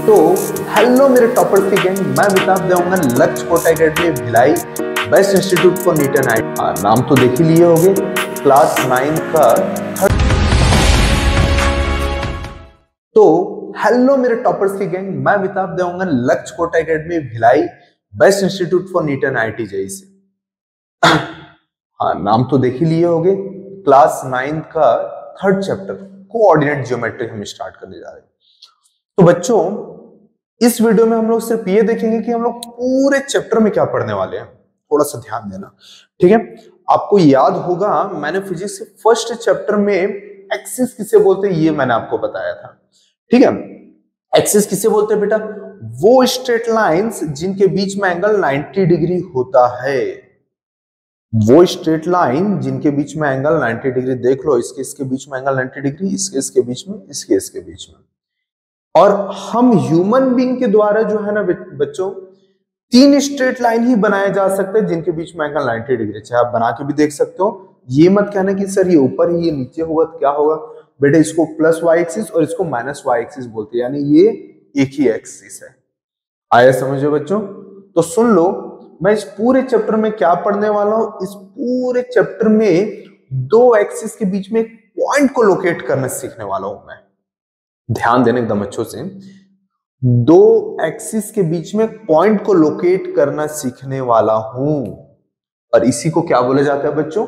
तो हेलो मेरे टॉपर्स की गैंग, मैं Amitabh Devanga Lakshya Kota academy Bhilai best institute for NEET and I. नाम तो देख ही लिए होंगे, क्लास 9 का थर्ड। तो हेलो मेरे टॉपर्स की गैंग, मैं Amitabh Devanga Lakshya Kota academy Bhilai best institute for NEET and IIT JEE से। हाँ, नाम तो देख ही लिए होंगे, क्लास 9 का थर्ड चैप्टर कोऑर्डिनेट ज्योमेट्री हम स्टार्ट करने जा रहे हैं। तो बच्चों, इस वीडियो में हम लोग सिर्फ ये देखेंगे कि हम लोग पूरे चैप्टर में क्या पढ़ने वाले हैं। थोड़ा सा ध्यान देना, ठीक है। आपको याद होगा, मैंने फिजिक्स के फर्स्ट चैप्टर में एक्सिस किसे बोलते हैं ये मैंने आपको बताया था, ठीक है। एक्सिस किसे बोलते हैं बेटा? वो स्ट्रेट लाइंस जिनके बीच में एंगल 90 डिग्री होता है। वो स्ट्रेट लाइन जिनके बीच में एंगल 90 डिग्री, देख लो, इसके बीच में एंगल 90 डिग्री, इसके बीच में, इसके बीच में। और हम ह्यूमन बीइंग के द्वारा जो है ना बच्चों, 3 स्ट्रेट लाइन ही बनाए जा सकते हैं जिनके बीच में एंगल 90 डिग्री। चाहे आप बना के भी देख सकते हो, ये मत कहना कि सर ये ऊपर ही ये नीचे होगा तो क्या होगा। बेटा, इसको प्लस वाई एक्सिस और इसको माइनस वाई एक्सिस बोलते हैं, यानी ये एक ही एक्सिस है। आया समझो बच्चों? तो सुन लो, मैं इस पूरे चैप्टर में क्या पढ़ने वाला हूं। इस पूरे चैप्टर में 2 एक्सिस के बीच में एक पॉइंट को लोकेट करना सीखने वाला हूं मैं। ध्यान देने एकदम अच्छों से, 2 एक्सिस के बीच में पॉइंट को लोकेट करना सीखने वाला हूं, और इसी को क्या बोला जाता है बच्चों?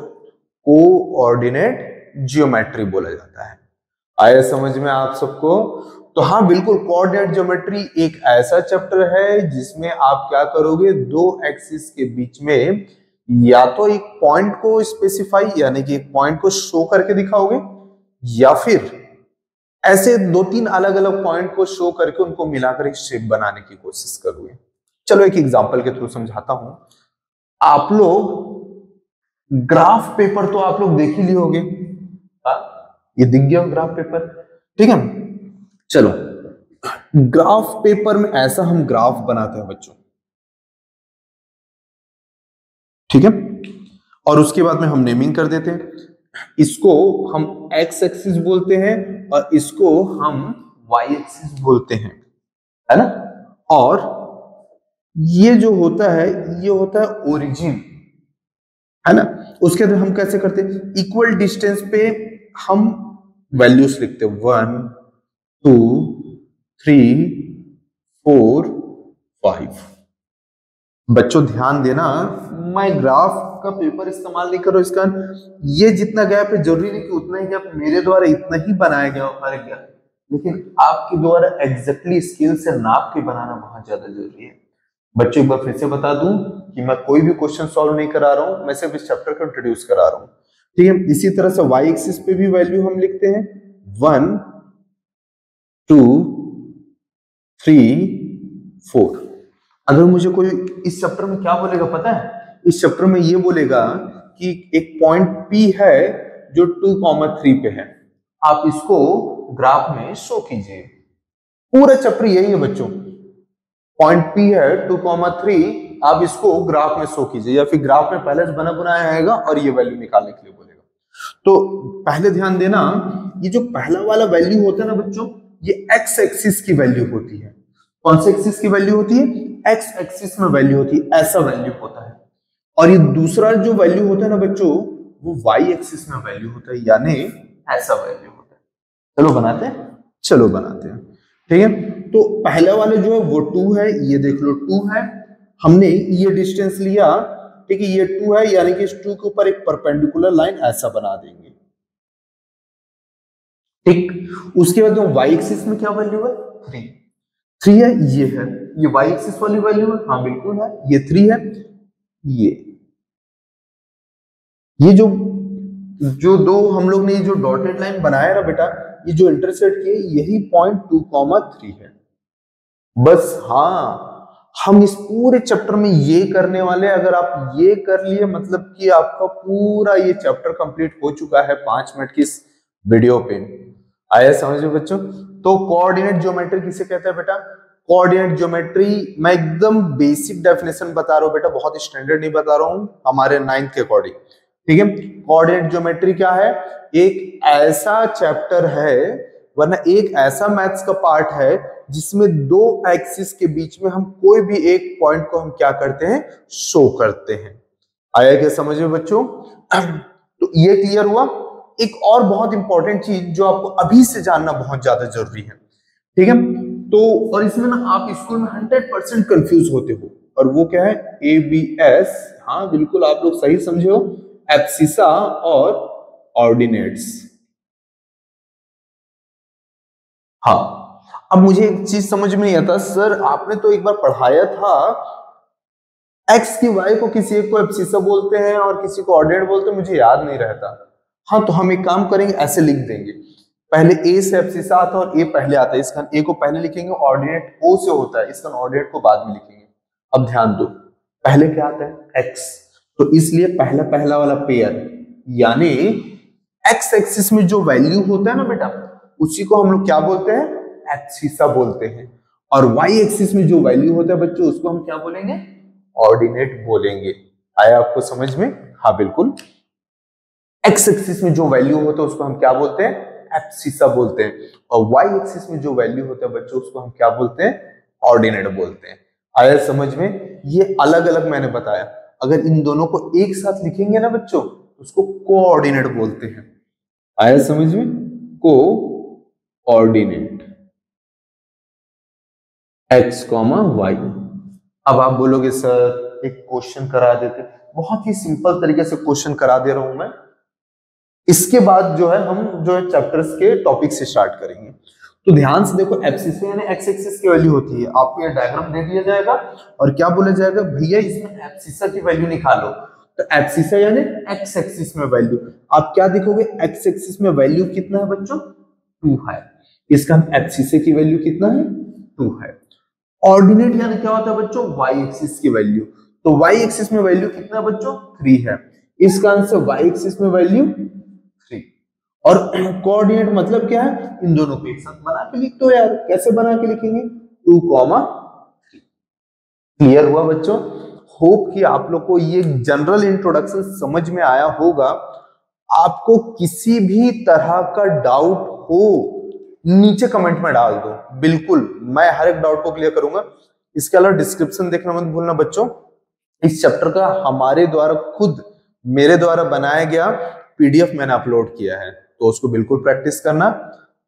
कोऑर्डिनेट ज्योमेट्री बोला जाता है। आया समझ में आप सबको? तो हाँ बिल्कुल, कोऑर्डिनेट ज्योमेट्री एक ऐसा चैप्टर है जिसमें आप क्या करोगे, 2 एक्सिस के बीच में या तो एक पॉइंट को स्पेसिफाई, यानी कि एक पॉइंट को शो करके दिखाओगे, या फिर ऐसे 2-3 अलग अलग पॉइंट को शो करके उनको मिलाकर एक शेप बनाने की कोशिश करोगे। चलो एक एग्जांपल के थ्रू समझाता हूं। आप लोग ग्राफ पेपर तो आप लोग देख ही लिए होंगे, ये दिख गया ग्राफ पेपर, ठीक है। चलो, ग्राफ पेपर में ऐसा हम ग्राफ बनाते हैं बच्चों, ठीक है। और उसके बाद में हम नेमिंग कर देते हैं। इसको हम एक्स एक्सिस बोलते हैं और इसको हम वाई एक्सिस बोलते हैं, है ना। और ये जो होता है, ये होता है ओरिजिन, है ना। उसके बाद हम कैसे करते हैं, इक्वल डिस्टेंस पे हम वैल्यूज लिखते हैं, 1 2 3 4 5। बच्चों ध्यान देना, मैं ग्राफ का पेपर इस्तेमाल नहीं करो, इसका ये जितना गैप है जरूरी नहीं कि उतना ही गैप मेरे द्वारा इतना ही बनाया गया हो हर गैप, लेकिन आपके द्वारा एग्जैक्टली स्केल से नाप के बनाना बहुत ज्यादा जरूरी है। बच्चों एक बार फिर से बता दूं कि मैं कोई भी क्वेश्चन सॉल्व नहीं करा रहा हूं, मैं सिर्फ इस चैप्टर को इंट्रोड्यूस करा रहा हूं, ठीक है। इसी तरह से वाई एक्सिस पे भी वैल्यू हम लिखते हैं 1 2 3 4। अगर मुझे कोई इस चैप्टर में क्या बोलेगा पता है? इस चैप्टर में ये बोलेगा कि एक पॉइंट P है जो 2,3 पे है, आप इसको ग्राफ में शो कीजिए। पूरा चैप्टर यही है बच्चों, पॉइंट P है 2,3, आप इसको ग्राफ में शो कीजिए, या फिर ग्राफ में पहले से बना बनाया आएगा और ये वैल्यू निकालने के लिए बोलेगा। तो पहले ध्यान देना, ये जो पहला वाला वैल्यू होता है ना बच्चों, ये एक्स एक्सिस की वैल्यू होती है। कौन से एक्सिस की वैल्यू होती है? एक्स एक्सिस में वैल्यू होती है, ऐसा वैल्यू होता है। और ये दूसरा जो वैल्यू होता है ना बच्चों, वो वाई एक्सिस में वैल्यू होता है, यानी ऐसा वैल्यू होता है। चलो बनाते हैं, चलो बनाते हैं, ठीक है। तो पहला वाला जो है वो 2 है, ये देख लो 2 है। हमने ये डिस्टेंस लिया, ठीक है, ये 2 है, यानी कि इस 2 के ऊपर एक परपेंडिकुलर लाइन ऐसा बना देंगे, ठीक। उसके बाद वाई एक्सिस में क्या वैल्यू है? 3 है, ये वाई एक्सिस वाली वैल्यू है, हाँ बिल्कुल है, ये 3 है। ये जो 2 हम लोग ने जो डॉटेड लाइन बनाया ना बेटा, ये जो इंटरसेक्ट किए, यही पॉइंट 2,3 है। बस हाँ, हम इस पूरे चैप्टर में ये करने वाले हैं। अगर आप ये कर लिए, मतलब कि आपका पूरा ये चैप्टर कंप्लीट हो चुका है 5 मिनट की इस वीडियो पे। आया समझ में बच्चों? तो कोऑर्डिनेट ज्योमेट्री किसे कहते हैं बेटा? कोऑर्डिनेट ज्योमेट्री मैं एकदम बेसिक डेफिनेशन बता रहा हूं बेटा, बहुत स्टैंडर्ड नहीं बता रहा हूं, हमारे 9th के अकॉर्डिंग, ठीक है। कोऑर्डिनेट ज्योमेट्री क्या है? एक ऐसा चैप्टर है, वरना एक ऐसा मैथ्स का पार्ट है जिसमें दो एक्सिस के बीच में हम कोई भी एक पॉइंट को हम क्या करते हैं, शो करते हैं। आया क्या समझ में बच्चों? तो ये क्लियर हुआ। एक और बहुत इंपॉर्टेंट चीज जो आपको अभी से जानना बहुत ज्यादा जरूरी है, ठीक है? तो और इसमें ना आप स्कूल में 100% कंफ्यूज होते हो, और वो क्या है, ABS। हाँ बिल्कुल, आप लोग सही समझे हो, एब्सिसा और ऑर्डिनेट्स। हाँ, अब मुझे एक चीज समझ में नहीं आता, सर आपने तो एक बार पढ़ाया था एक्स की वाई को किसी एक को एब्सिसा बोलते हैं और किसी को ऑर्डिनेट बोलते हैं, मुझे याद नहीं रहता। हाँ तो हम एक काम करेंगे, ऐसे लिख देंगे, पहले ए से एब्सिसा आता है और ए पहले आता है, इसका ए को पहले लिखेंगे, ऑर्डिनेट ओ से होता है, इसका ऑर्डिनेट को बाद में लिखेंगे। अब ध्यान दो, पहले क्या आता है, एक्स, तो इसलिए पहला पहला वाला पेयर, यानी एक्स एक्सिस में जो वैल्यू होता है ना बेटा, उसी को हम लोग क्या बोलते हैं, एब्सिसा बोलते हैं। और वाई एक्सिस में जो वैल्यू होता है बच्चों, उसको हम क्या बोलेंगे, ऑर्डिनेट बोलेंगे। आया आपको समझ में? हाँ बिल्कुल, एक्स एक्सिस में जो वैल्यू होता है उसको हम क्या बोलते हैं, एब्सिसा बोलते हैं, और वाई एक्सिस में जो वैल्यू होता है बच्चों, उसको हम क्या बोलते हैं, ऑर्डिनेट बोलते हैं। आया समझ में? ये अलग अलग मैंने बताया, अगर इन दोनों को एक साथ लिखेंगे ना बच्चों, उसको कोऑर्डिनेट बोलते हैं। आया समझ में? Coordinate, X comma Y. अब आप बोलोगे सर एक क्वेश्चन करा देते, बहुत ही सिंपल तरीके से क्वेश्चन करा दे रहा हूं मैं, इसके बाद जो है हम जो है चैप्टर्स के टॉपिक से स्टार्ट करेंगे। तो ध्यान से देखो, एब्सिसा यानी एक्स एक्सिस की वैल्यू होती है, आपको ये डायग्राम दे दिया जाएगा और क्या बोला जाएगा, भैया इसमें एब्सिसा की वैल्यू निकालो। तो एब्सिसा यानी एक्स एक्सिस में वैल्यू, आप क्या देखोगे, एक्स एक्सिस में वैल्यू कितना है बच्चों, 2 है, इसका एब्सिसा की वैल्यू कितना है, 2 है। ऑर्डिनेट यानी क्या होता है बच्चों, वाई एक्सिस की वैल्यू, तो वाई एक्सिस में वैल्यू कितना बच्चों, 3 है, इसका आंसर वाई एक्सिस में वैल्यू 3। और कोऑर्डिनेट मतलब क्या है, इन दोनों को एक साथ बना के लिख दो यार, कैसे बना के लिखेंगे, 2,3। क्लियर हुआ बच्चों? होप कि आप लोग को ये जनरल इंट्रोडक्शन समझ में आया होगा। आपको किसी भी तरह का डाउट हो, नीचे कमेंट में डाल दो, बिल्कुल मैं हर एक डाउट को क्लियर करूंगा। इसके अलावा डिस्क्रिप्शन देखना मत भूलना बच्चों, इस चैप्टर का हमारे द्वारा खुद मेरे द्वारा बनाया गया PDF मैंने अपलोड किया है, तो उसको बिल्कुल प्रैक्टिस करना।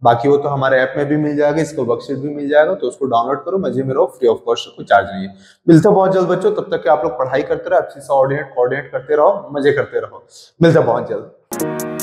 बाकी वो तो हमारे ऐप में भी मिल जाएगा, इसको वर्कशीट भी मिल जाएगा, तो उसको डाउनलोड करो, मजे में रहो, फ्री ऑफ कॉस्ट, कोई चार्ज नहीं है। मिलते हैं बहुत जल्द बच्चों, तब तक कि आप लोग पढ़ाई करते रहो, एब्सिसा ऑर्डिनेट कोऑर्डिनेट करते रहो, मजे करते रहो। मिलते हैं बहुत जल्द।